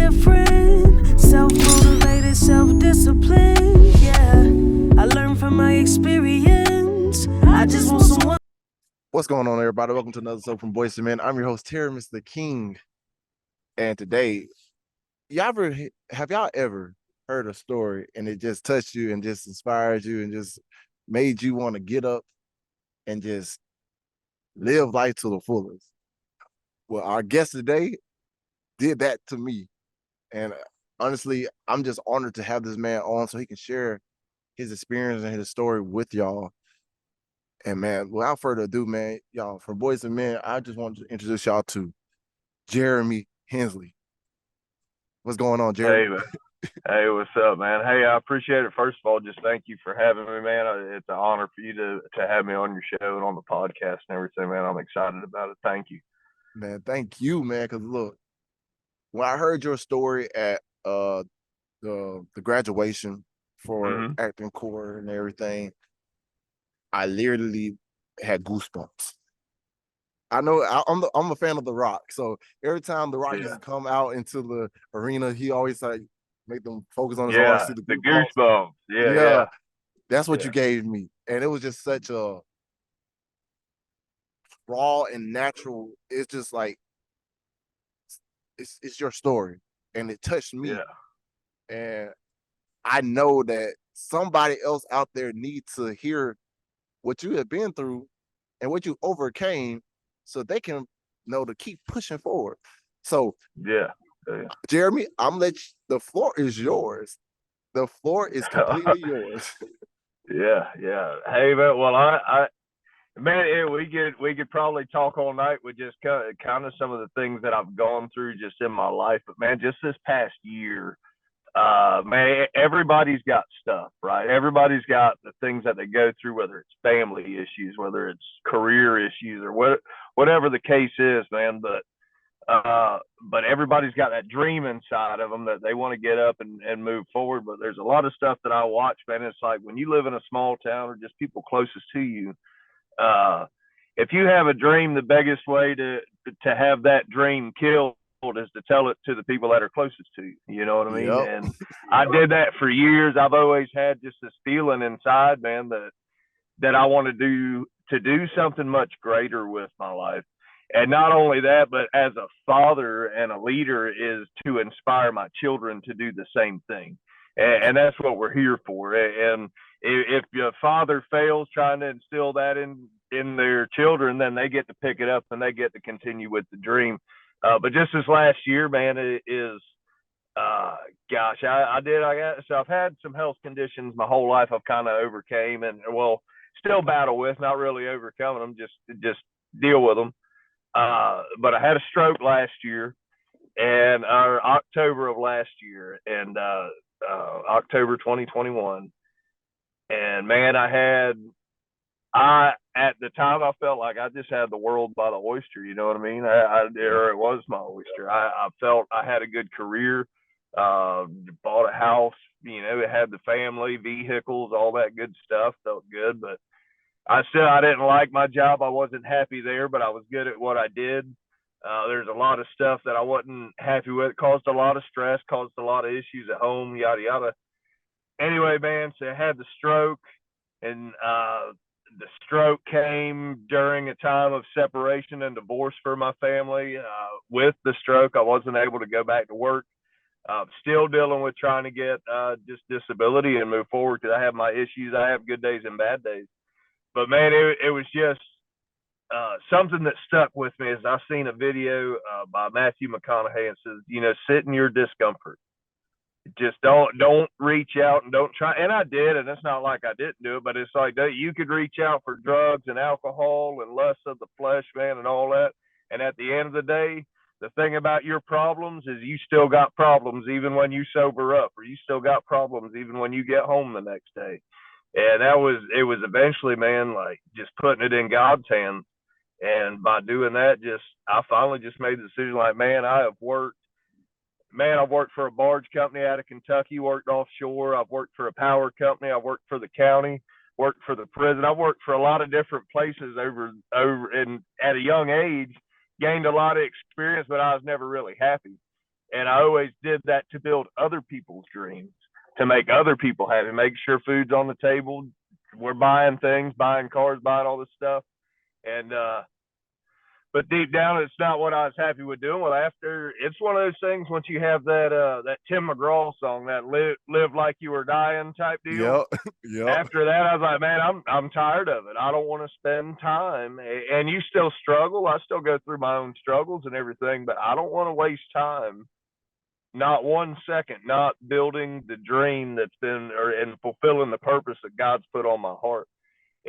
different. Self-motivated, self-disciplined. Yeah, I learned from my experience. I just want someone. What's going on, everybody? Welcome to another episode from Boyz Men. I'm your host, Terry, Mr. King. And today, have y'all ever heard a story and it just touched you and just inspired you and just made you want to get up and just live life to the fullest? Well, our guest today did that to me. And honestly, I'm just honored to have this man on so he can share his experience and his story with y'all. And man, without further ado, man, y'all, from Boyz II Men, I just want to introduce y'all to Jeremy Henley. What's going on, Jeremy? Hey, man. Hey, what's up, man? Hey, I appreciate it. First of all, just thank you for having me, man. It's an honor for you to have me on your show and on the podcast and everything, man. I'm excited about it. Thank you. Man, thank you, man. Because look, when I heard your story at the graduation for acting corps and everything, I literally had goosebumps. I know I'm a fan of The Rock, so every time The Rock used to come out into the arena, he always like make them focus on his arm, see the goosebumps. Yeah. That's what you gave me, and it was just such a raw and natural. It's just like it's your story, and it touched me, and I know that somebody else out there needs to hear what you have been through and what you overcame, so they can know to keep pushing forward. So Jeremy, the floor is yours. The floor is completely yours. Yeah. Hey, man. Well, we could probably talk all night with just kind of some of the things that I've gone through just in my life. But man, just this past year, man, everybody's got stuff, right? Everybody's got the things that they go through, whether it's family issues, whether it's career issues, or whatever the case is, man. But everybody's got that dream inside of them that they want to get up and move forward. But there's a lot of stuff that I watch, man. It's like when you live in a small town or just people closest to you, if you have a dream, the biggest way to have that dream killed is to tell it to the people that are closest to you. You know what I mean? Yep. And I did that for years. I've always had just this feeling inside, man, that I want to do something much greater with my life. And not only that, but as a father and a leader is to inspire my children to do the same thing. And that's what we're here for. And if your father fails trying to instill that in their children, then they get to pick it up and they get to continue with the dream. But just this last year, man, it is, so I've had some health conditions my whole life I've kind of overcame and, well, still battle with, not really overcoming them, just deal with them. But I had a stroke last year or October of last year, and October 2021. And man, at the time I felt like I just had the world by the oyster. You know what I mean? Or it was my oyster. I felt I had a good career, bought a house, it had the family, vehicles, all that good stuff, felt good. But I didn't like my job. I wasn't happy there, but I was good at what I did. There's a lot of stuff that I wasn't happy with. It caused a lot of stress, caused a lot of issues at home, yada, yada. Anyway, man, so I had the stroke, and the stroke came during a time of separation and divorce for my family. With the stroke, I wasn't able to go back to work. Still dealing with trying to get just disability and move forward because I have my issues. I have good days and bad days. But, man, it was just something that stuck with me is I seen a video by Matthew McConaughey and says, sit in your discomfort. Just don't reach out and don't try. And I did, and it's not like I didn't do it, but it's like you could reach out for drugs and alcohol and lust of the flesh, man, and all that. And at the end of the day, the thing about your problems is you still got problems even when you sober up, or you still got problems even when you get home the next day. And it was eventually, man, like just putting it in God's hands. And by doing that, I finally just made the decision, like, man, I've worked for a barge company out of Kentucky, worked offshore. I've worked for a power company. I've worked for the county, worked for the prison. I've worked for a lot of different places over and at a young age, gained a lot of experience, but I was never really happy. And I always did that to build other people's dreams, to make other people happy, make sure food's on the table. We're buying things, buying cars, buying all this stuff. And but deep down, it's not what I was happy with doing. Well, after, it's one of those things, once you have that Tim McGraw song, that live like you were dying type deal. Yep. Yep. After that, I was like, man, I'm tired of it. I don't want to spend time. And you still struggle. I still go through my own struggles and everything, but I don't want to waste time, not 1 second, not building the dream that's been, and fulfilling the purpose that God's put on my heart.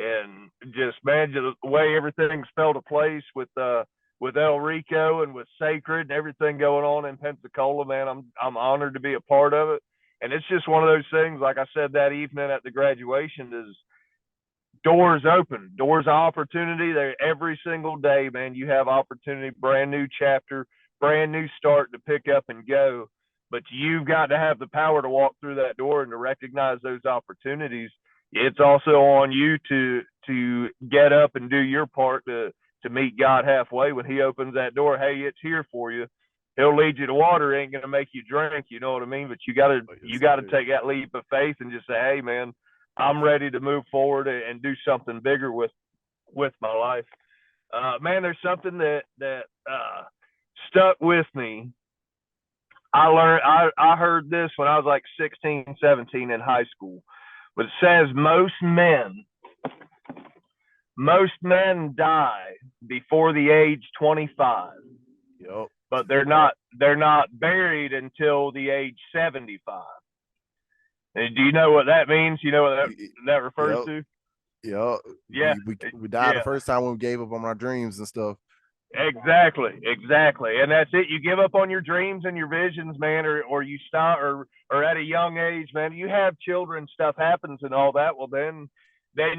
And just, man, just the way everything's fell to place with El Rico and with Sacred and everything going on in Pensacola, man, I'm honored to be a part of it. And it's just one of those things, like I said that evening at the graduation, is doors open, doors of opportunity. There every single day, man, you have opportunity, brand new chapter, brand new start to pick up and go. But you've got to have the power to walk through that door and to recognize those opportunities. It's also on you to get up and do your part to meet God halfway. When he opens that door, hey, it's here for you. He'll lead you to water, ain't gonna make you drink, you know what I mean? But you gotta take that leap of faith and just say, hey man, I'm ready to move forward and do something bigger with my life. Man, there's something that stuck with me. I heard this when I was like 16, 17 in high school. But it says most men die before the age 25. Yep. But they're not buried until the age 75. And do you know what that means? You know what that refers to? Yep. Yeah. We died the first time when we gave up on our dreams and stuff. Exactly. And that's it. You give up on your dreams and your visions, man, or you stop, or at a young age, man, you have children, stuff happens and all that. Well, then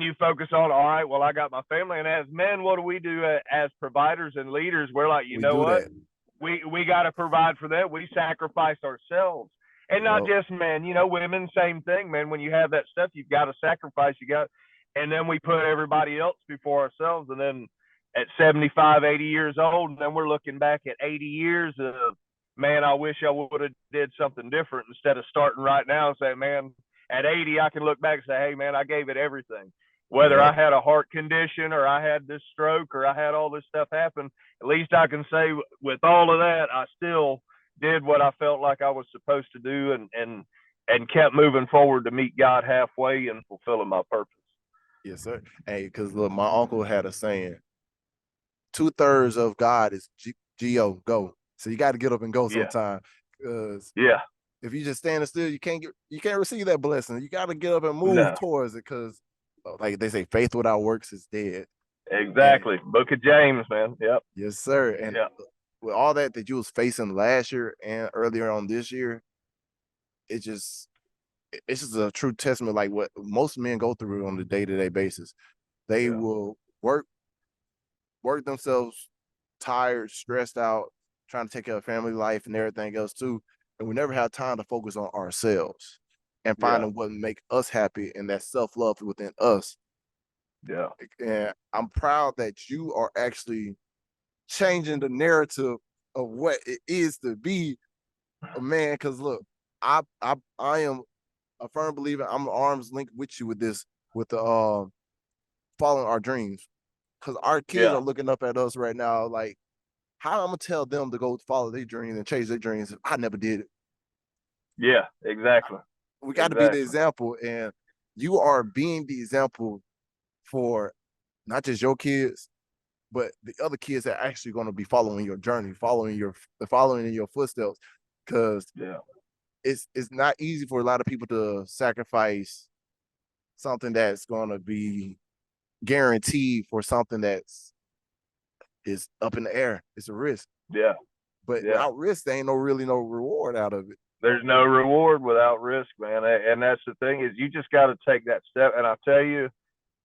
you focus on, all right, well, I got my family. And as men, what do we do as providers and leaders? We're like, you know what? We got to provide for that. We sacrifice ourselves. And not just men, women, same thing, man. When you have that stuff, you've got to sacrifice. And then we put everybody else before ourselves. And then at 75, 80 years old, and then we're looking back at 80 years of, man, I wish I would have did something different, instead of starting right now and say, man, at 80, I can look back and say, hey, man, I gave it everything. Whether I had a heart condition or I had this stroke or I had all this stuff happen, at least I can say with all of that, I still did what I felt like I was supposed to do, and kept moving forward to meet God halfway and fulfilling my purpose. Yes, sir. Hey, because look, my uncle had a saying, 2/3 of God is G-O, go. So you got to get up and go sometime. If you just standing still, you can't receive that blessing. You got to get up and move towards it, because like they say, faith without works is dead. Exactly. And Book of James, man. Yep. Yes, sir. And with all that you was facing last year and earlier on this year, it's just a true testament, like what most men go through on a day-to-day basis. They will work themselves tired, stressed out, trying to take care of family life and everything else too. And we never have time to focus on ourselves and finding what make us happy, and that self-love within us. Yeah. And I'm proud that you are actually changing the narrative of what it is to be a man. Because look, I am a firm believer. I'm arms linked with you with this, with the following our dreams. Because our kids are looking up at us right now, like, how I'm gonna tell them to go follow their dreams and chase their dreams if I never did it? Yeah, exactly. We got to be the example, and you are being the example for not just your kids, but the other kids that are actually going to be following your journey, following in your footsteps. Because it's not easy for a lot of people to sacrifice something that's going to be guaranteed for something that's up in the air. It's a risk. Yeah. But without risk, there ain't no reward out of it. There's no reward without risk, man. And that's the thing, is you just got to take that step. And I'll tell you,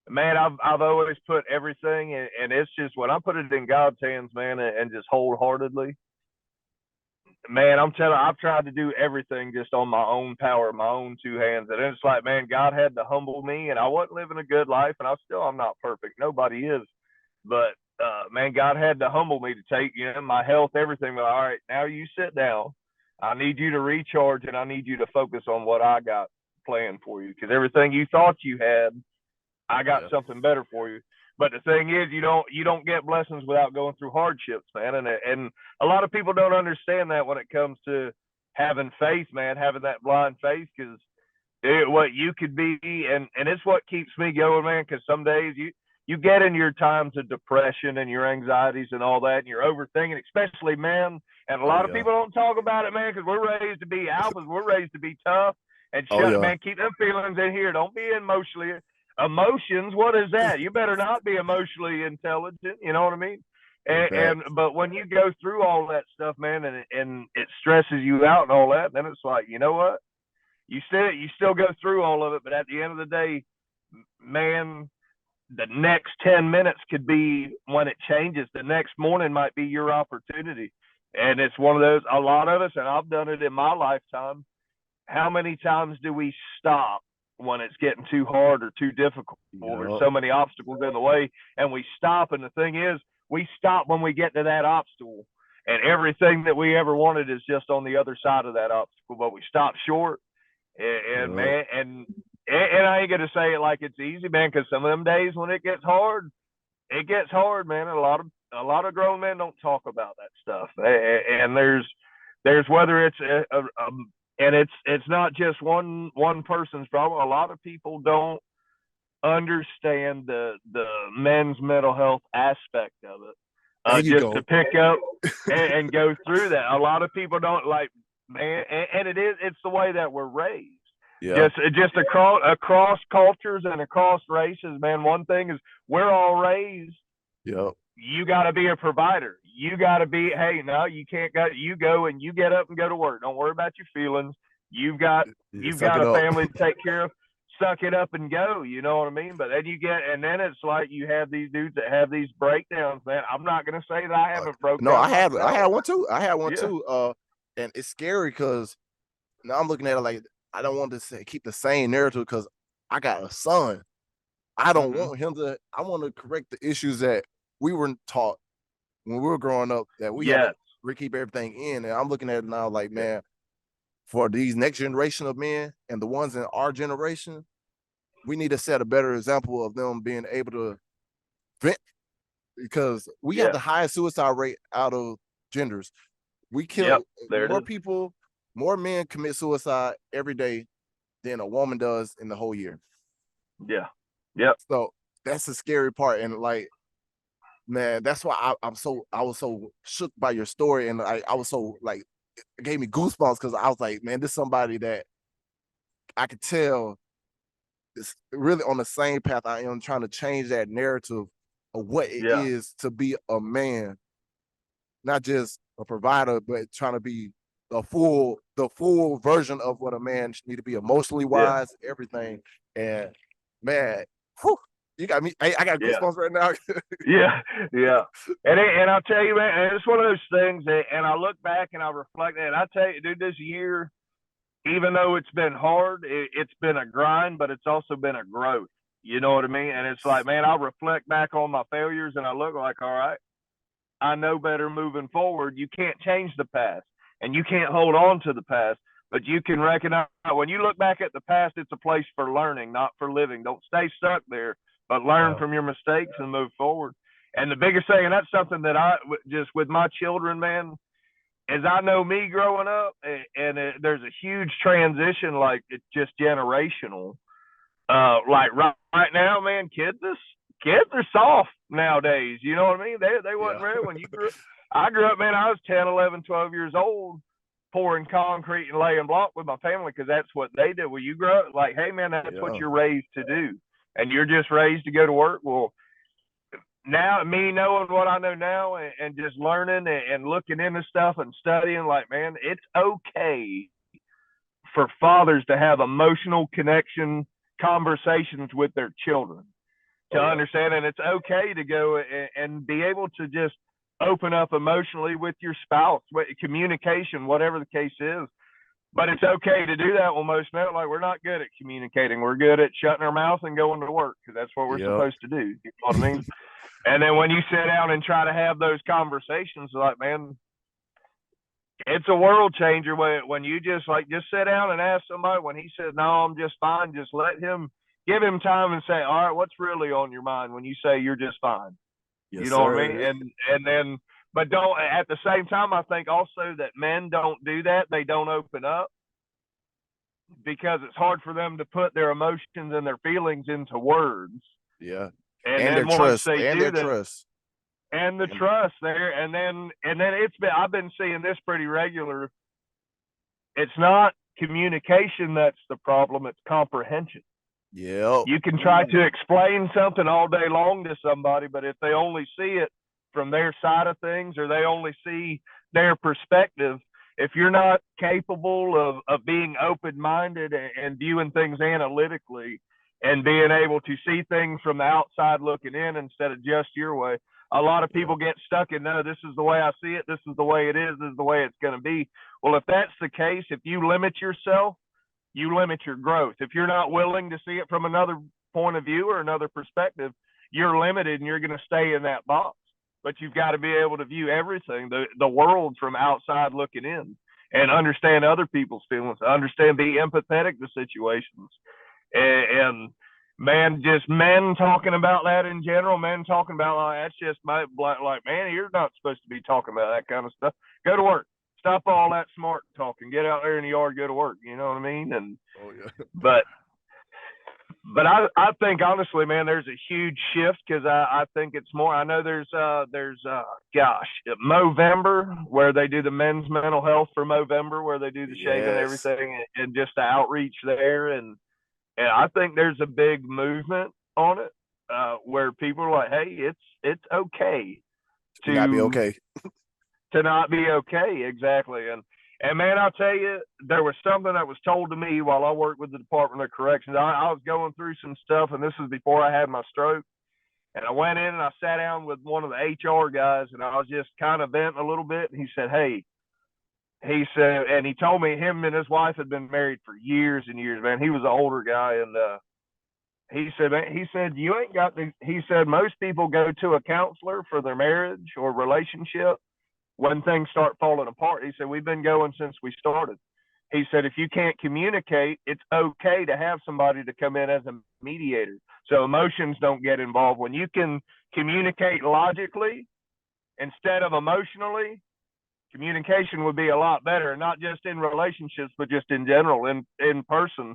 man, I've always put everything, and it's just, when I put it in God's hands, man, and just wholeheartedly, man, I'm telling you, I've tried to do everything just on my own power, my own two hands. And it's like, man, God had to humble me, and I wasn't living a good life, and I'm not perfect. Nobody is. But, man, God had to humble me to take, my health, everything. But all right, now you sit down. I need you to recharge, and I need you to focus on what I got planned for you. Because everything you thought you had, I got Yeah. something better for you. But the thing is, you don't get blessings without going through hardships, man. And a lot of people don't understand that when it comes to having faith, man, having that blind faith, because what you could be, and it's what keeps me going, man. Because some days you get in your times of depression and your anxieties and all that, and you're overthinking, especially men. And a Oh lot of yeah. people don't talk about it, man, because we're raised to be alphas, we're raised to be tough, and Oh yeah. man, keep them feelings in here. Don't be emotionally emotions. What is that? You better not be emotionally intelligent. You know what I mean? And Facts. but when you go through all that stuff, man, and it stresses you out and all that, then it's like, you know what? You still go through all of it, but at the end of the day, man, the next 10 minutes could be when it changes. The next morning might be your opportunity. And it's one of those, a lot of us, and I've done it in my lifetime. How many times do we stop when it's getting too hard or too difficult, or there's Yep. so many obstacles in the way, and we stop? And the thing is, we stop when we get to that obstacle, and everything that we ever wanted is just on the other side of that obstacle, but we stop short. And Yep. man, and I ain't gonna say it like it's easy, man, because some of them days when it gets hard, man. A lot of grown men don't talk about that stuff, and there's whether it's and it's not just one person's problem. A lot of people don't understand the men's mental health aspect of it. There you Just go. to pick up and go through that. A lot of people don't like, man, and it's the way that we're raised. Yeah. Just across cultures and across races, man. One thing is, we're all raised. Yep. You got to be a provider. You got to be, hey, no, you can't go. You go and you get up and go to work. Don't worry about your feelings. You've got Suck it a up. family to take care of. Suck it up and go. You know what I mean? But then then it's like you have these dudes that have these breakdowns, man. I'm not gonna say that I haven't broke No, down I had myself. one too. I had one Yeah. too. And it's scary because now I'm looking at it like I don't want to keep the same narrative because I got a son. I don't Mhm. want him to. I want to correct the issues that we were taught when we were growing up that we got Yes. to keep everything in. And I'm looking at it now like, man, for these next generation of men and the ones in our generation, we need to set a better example of them being able to vent because we have Yeah. the highest suicide rate out of genders. We Yep. kill There it more is. people, more men commit suicide every day than a woman does in the whole year. Yeah. Yep. So that's the scary part. And like, man, that's why I was so shook by your story. And I was so like, it gave me goosebumps because I was like, man, this is somebody that I could tell is really on the same path I am, trying to change that narrative of what it Yeah. is to be a man, not just a provider, but trying to be the full version of what a man need to be emotionally Yeah. wise, everything. And man, whew, you got me. I got Yeah. goosebumps right now. Yeah, yeah, and I'll tell you, man, it's one of those things that, and I look back and I reflect, and I tell you, dude, this year, even though it's been hard, it's been a grind, but it's also been a growth. You know what I mean? And it's like, man, I reflect back on my failures, and I look like, all right, I know better moving forward. You can't change the past, and you can't hold on to the past, but you can recognize when you look back at the past, it's a place for learning, not for living. Don't stay stuck there, but learn from your mistakes and move forward. And the biggest thing, and that's something that I just with my children, man, as I know me growing up, and there's a huge transition, like it's just generational. Like right now, man, kids are soft nowadays. You know what I mean? They wasn't Yeah. ready when you grew. I grew up, man. I was 10, 11, 12 years old, pouring concrete and laying block with my family because that's what they did. Well, you grow up like, hey, man, that's what Yeah. you're raised to do, and you're just raised to go to work. Well, now me knowing what I know now and just learning and looking into stuff and studying, like, man, it's okay for fathers to have emotional connection conversations with their children to understand, and it's okay to go and be able to just open up emotionally with your spouse, communication, whatever the case is. But it's okay to do that. Well, most men, like, we're not good at communicating. We're good at shutting our mouth and going to work because that's what we're supposed to do. You know what I mean? And then when you sit down and try to have those conversations, like, man, It's a world changer when you just sit down and ask somebody. When he says, no, I'm just fine, just give him time and say, all right, what's really on your mind when you say you're just fine? Yes, You know what I sir. mean? And then, but don't, at the same time, I think also that men don't do that. They don't open up because it's hard for them to put their emotions and their feelings into words. Yeah. And And their then once trust. they And do their that, trust. and the trust there, and then I've been seeing this pretty regular. It's not communication that's the problem, it's comprehension. Yep. You can try to explain something all day long to somebody, but if they only see it from their side of things, or they only see their perspective, if you're not capable of being open-minded and viewing things analytically and being able to see things from the outside looking in instead of just your way, a lot of people get stuck in, no, this is the way I see it, this is the way it is, this is the way it's going to be. Well, if that's the case, if you limit yourself, you limit your growth. If you're not willing to see it from another point of view or another perspective, you're limited and you're going to stay in that box. But you've got to be able to view everything, the world, from outside looking in, and understand other people's feelings, be empathetic to situations. And man, just men talking about that in general, men talking about, like, that's just like, man, you're not supposed to be talking about that kind of stuff. Go to work. Stop all that smart talking. Get out there in the yard, go to work. You know what I mean? And but I think honestly, man, there's a huge shift, because I think it's more. I know there's Movember, where they do the men's mental health for Movember, where they do the shaving and everything, and just the outreach there, and I think there's a big movement on it, where people are like, hey, it's okay to not be okay. To not be okay, exactly. And man, I'll tell you, there was something that was told to me while I worked with the Department of Corrections. I was going through some stuff, and this was before I had my stroke. And I went in and I sat down with one of the HR guys, and I was just kind of venting a little bit. And he said, hey, and he told me him and his wife had been married for years and years, man. He was an older guy, and he said, you ain't got the, he said, most people go to a counselor for their marriage or relationship when things start falling apart. He said, we've been going since we started. He said, if you can't communicate, it's okay to have somebody to come in as a mediator, so emotions don't get involved. When you can communicate logically instead of emotionally, communication would be a lot better, not just in relationships, but just in general, in person.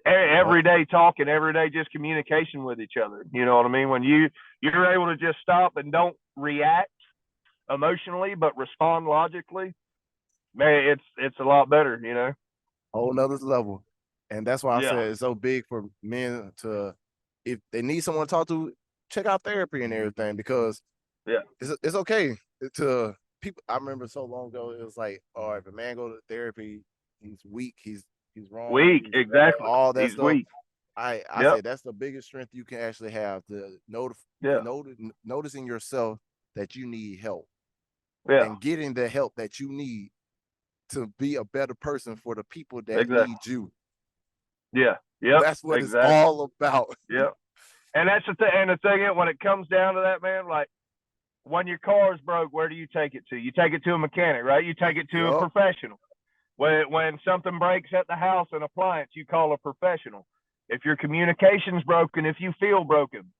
Every day talking, every day just communication with each other. You know what I mean? When you're able to just stop and don't react emotionally but respond logically, man, it's a lot better, you know. Whole nother level. And that's why I Yeah. said it's so big for men to, if they need someone to talk to, check out therapy and everything, because it's okay to people. I remember so long ago, it was like, all right, if a man go to therapy, he's weak, he's wrong, Weak, he's exactly. all that He's stuff. weak. I say that's the biggest strength you can actually have, to noticing yourself that you need help, and getting the help that you need to be a better person for the people that need you. Yeah. Yep. That's what it's all about. Yeah. And that's the thing. And the thing is, when it comes down to that, man, like, when your car's broke, where do you take it to? You take it to a mechanic, right? You take it to a professional. When something breaks at the house, an appliance, you call a professional. If your communication's broken, if you feel broken,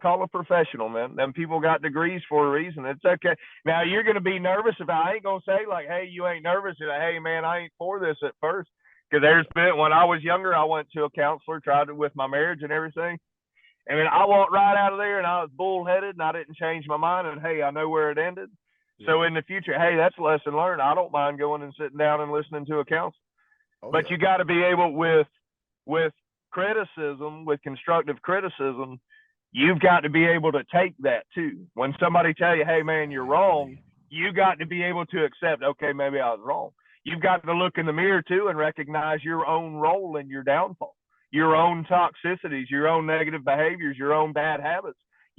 call a professional, man. Them people got degrees for a reason. It's okay. Now, you're going to be nervous. If I ain't going to say, like, hey, you ain't nervous. Like, hey, man, I ain't for this at first. Because there's been, when I was younger, I went to a counselor, tried it with my marriage and everything. And then I walked right out of there, and I was bullheaded, and I didn't change my mind. And, hey, I know where it ended. So in the future, hey, that's a lesson learned. I don't mind going and sitting down and listening to a counselor. But you got to be able, with criticism, with constructive criticism, you've got to be able to take that too. When somebody tell you, hey, man, you're wrong, you got to be able to accept, okay, maybe I was wrong. You've got to look in the mirror too and recognize your own role in your downfall, your own toxicities, your own negative behaviors, your own bad habits.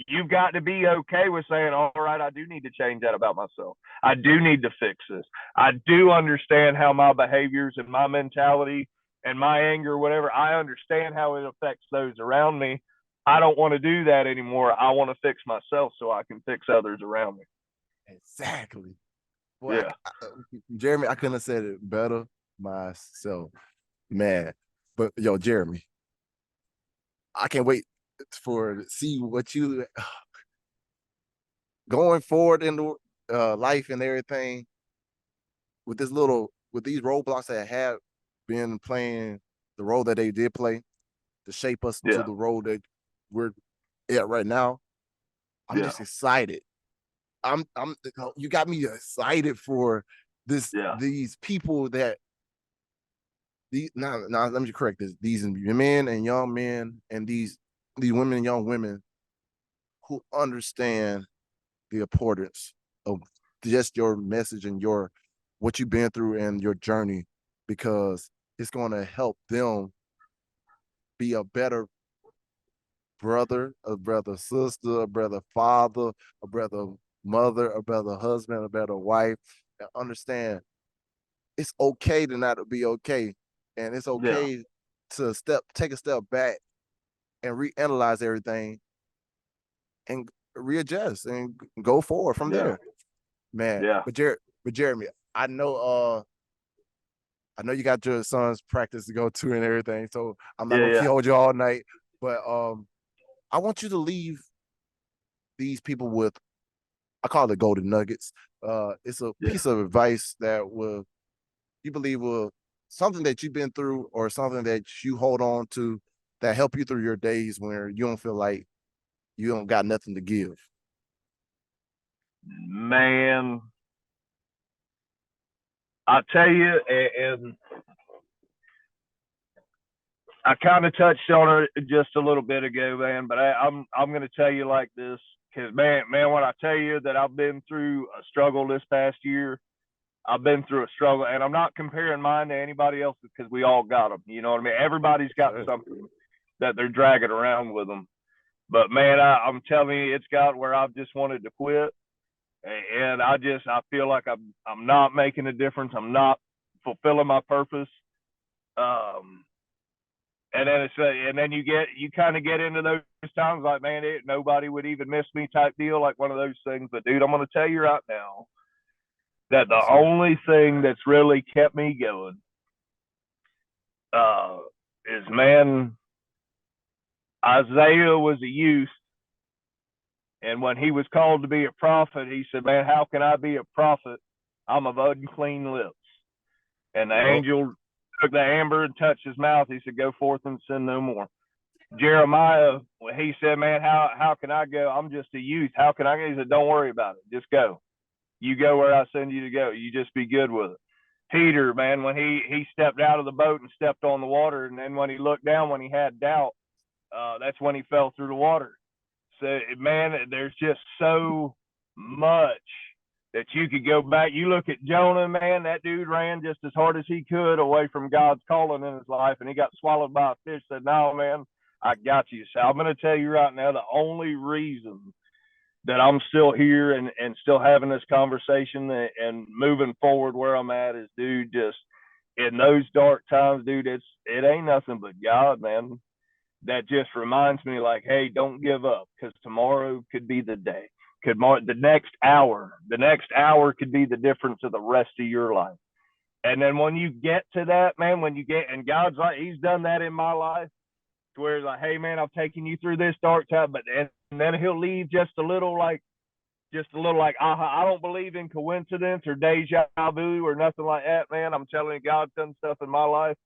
You've got to be okay with saying, all right, I do need to change that about myself. I do need to fix this. I do understand how my behaviors and my mentality and my anger, whatever, I understand how it affects those around me. I don't want to do that anymore. I want to fix myself so I can fix others around me. Exactly. Boy, Yeah. Jeremy, I couldn't have said it better myself, man. But yo, Jeremy, I can't wait for see what you going forward in the life and everything with these roadblocks that have been playing the role that they did play to shape us to Yeah. the role that we're at right now. I'm Yeah. just excited. You got me excited for Yeah. these people that now let me correct this. These men and young men and these women and young women who understand the importance of just your message and your what you've been through and your journey, because it's going to help them be a better brother, a brother sister, a brother father, a brother mother, a brother husband, a better wife, and understand it's okay to not be okay. And it's Yeah. okay to take a step back and reanalyze everything and readjust and go forward from Yeah. there. Man, Yeah. but Jeremy, I know you got your son's practice to go to and everything, so I'm not Yeah. gonna keep Yeah. hold you all night. But I want you to leave these people with, I call it golden nuggets. It's a Yeah. piece of advice that you believe will something that you've been through or something that you hold on to that help you through your days where you don't feel like you don't got nothing to give. Man, I tell you, and I kind of touched on it just a little bit ago, man. But I'm going to tell you like this, because man, when I tell you that I've been through a struggle this past year, I've been through a struggle, and I'm not comparing mine to anybody else's because we all got them. You know what I mean? Everybody's got Sure. something that they're dragging around with them. But man, I'm telling you, it's got where I've just wanted to quit, and I feel like I'm not making a difference. I'm not fulfilling my purpose. Um, and then and then you kind of get into those times like, man, nobody would even miss me type deal, like one of those things. But dude, I'm going to tell you right now that the Yes, sir. only thing that's really kept me going uh, is, man, Isaiah was a youth, and when he was called to be a prophet, he said, man, how can I be a prophet? I'm of unclean lips. And the Yup. angel took the amber and touched his mouth. He said, go forth and sin no more. Jeremiah, he said, man, how can I go? I'm just a youth. How can I go? He said, don't worry about it. Just go. You go where I send you to go. You just be good with it. Peter, man, when he stepped out of the boat and stepped on the water, and then when he looked down, when he had doubt, that's when he fell through the water. So, man, there's just so much that you could go back. You look at Jonah, man, that dude ran just as hard as he could away from God's calling in his life, and he got swallowed by a fish. Said, no, man, I got you. So I'm going to tell you right now, the only reason that I'm still here and still having this conversation and moving forward where I'm at is, dude, just in those dark times, dude, it ain't nothing but God, man. That just reminds me, like, hey, don't give up, because tomorrow could be the day. The next hour could be the difference of the rest of your life. And then when you get to that, man, and God's like, he's done that in my life, to where it's like, hey, man, I've taken you through this dark time, and then he'll leave just a little like, I don't believe in coincidence or deja vu or nothing like that, man. I'm telling you, God's done stuff in my life.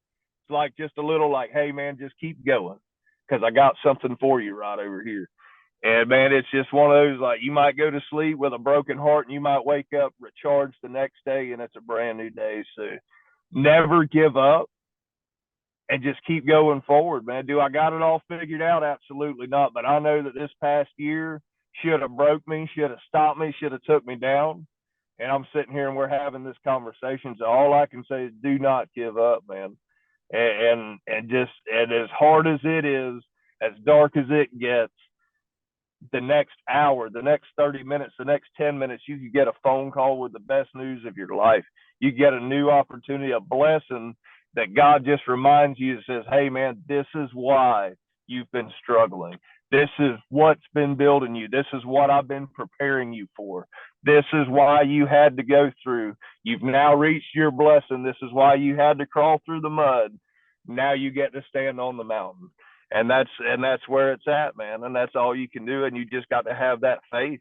It's like just a little like, hey, man, just keep going, because I got something for you right over here. And man, it's just one of those, like, you might go to sleep with a broken heart and you might wake up recharged the next day, and it's a brand new day. So never give up and just keep going forward, man. Do I got it all figured out? Absolutely not. But I know that this past year should have broke me, should have stopped me, should have took me down. And I'm sitting here and we're having this conversation. So all I can say is do not give up, man. And as hard as it is, as dark as it gets, the next hour, the next 30 minutes, the next 10 minutes, you could get a phone call with the best news of your life. You get a new opportunity, a blessing that God just reminds you and says, hey, man, this is why you've been struggling. This is what's been building you. This is what I've been preparing you for. This is why you had to go through. You've now reached your blessing. This is why you had to crawl through the mud. Now you get to stand on the mountain. And that's where it's at, man. And that's all you can do. And you just got to have that faith.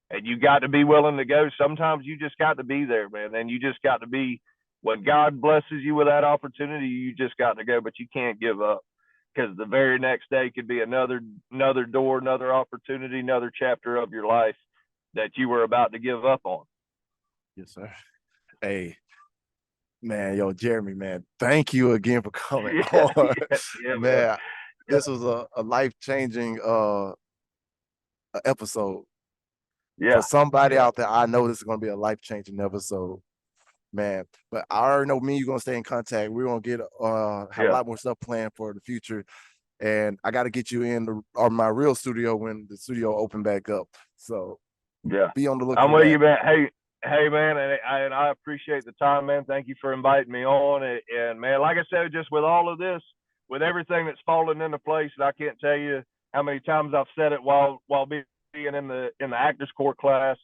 And you got to be willing to go. Sometimes you just got to be there, man. And you just got to be, when God blesses you with that opportunity, you just got to go, but you can't give up, because the very next day could be another door, another opportunity, another chapter of your life that you were about to give up on. Yes, sir. Hey, man, yo, Jeremy, man, thank you again for coming on. Man, this was a life-changing episode. For somebody out there, I know this is going to be a life-changing episode, man. But I already know me and you're going to stay in contact. We're going to get have a lot more stuff planned for the future. And I got to get you in my real studio when the studio open back up. So be on the lookout. I'm with you, man. Hey, man, and I appreciate the time, man. Thank you for inviting me on. And man, like I said, just with all of this, with everything that's fallen into place, and I can't tell you how many times I've said it while being in the actors court class,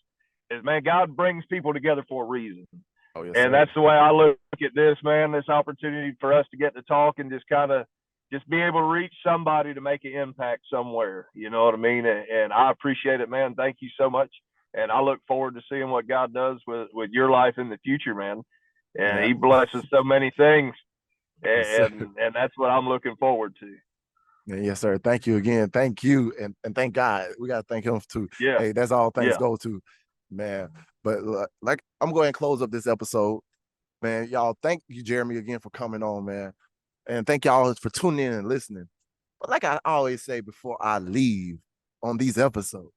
is, man, God brings people together for a reason. Oh, yes, and sir. That's the way I look at this, man. This opportunity for us to get to talk and just kind of just be able to reach somebody to make an impact somewhere. You know what I mean? And I appreciate it, man. Thank you so much. And I look forward to seeing what God does with your life in the future, man. And He blesses so many things. And that's what I'm looking forward to. Yes, sir. Thank you again. Thank you. And thank God. We got to thank Him too. Yeah. Hey, that's all things go to, man. But like, I'm going to close up this episode, man. Y'all, thank you, Jeremy, again for coming on, man. And thank y'all for tuning in and listening. But like I always say before I leave on these episodes,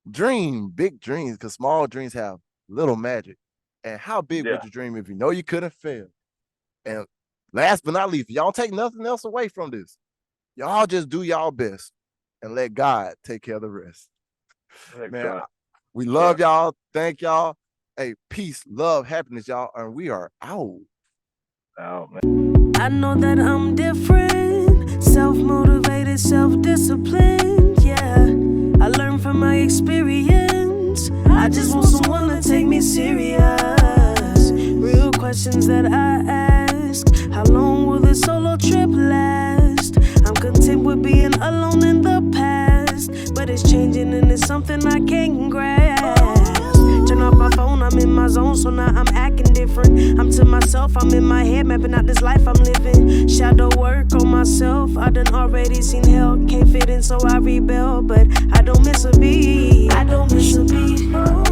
dream big dreams, because small dreams have little magic. And how big would you dream if you know you couldn't fail? And last but not least, y'all take nothing else away from this. Y'all just do y'all best and let God take care of the rest. Man, we love y'all. Thank y'all. Hey, peace, love, happiness, y'all. And we are out. Oh, man. I know that I'm different, self-motivated, self-disciplined, yeah. I learned from my experience. I just want someone to take me serious. Real questions that I ask. How long will this solo trip last? I'm content with being alone in the past, but it's changing and it's something I can't grasp. Turn off my phone, I'm in my zone, so now I'm acting different. I'm to myself, I'm in my head, mapping out this life I'm living. Shadow work on myself, I done already seen hell. Can't fit in, so I rebel, but I don't miss a beat. I don't miss a beat.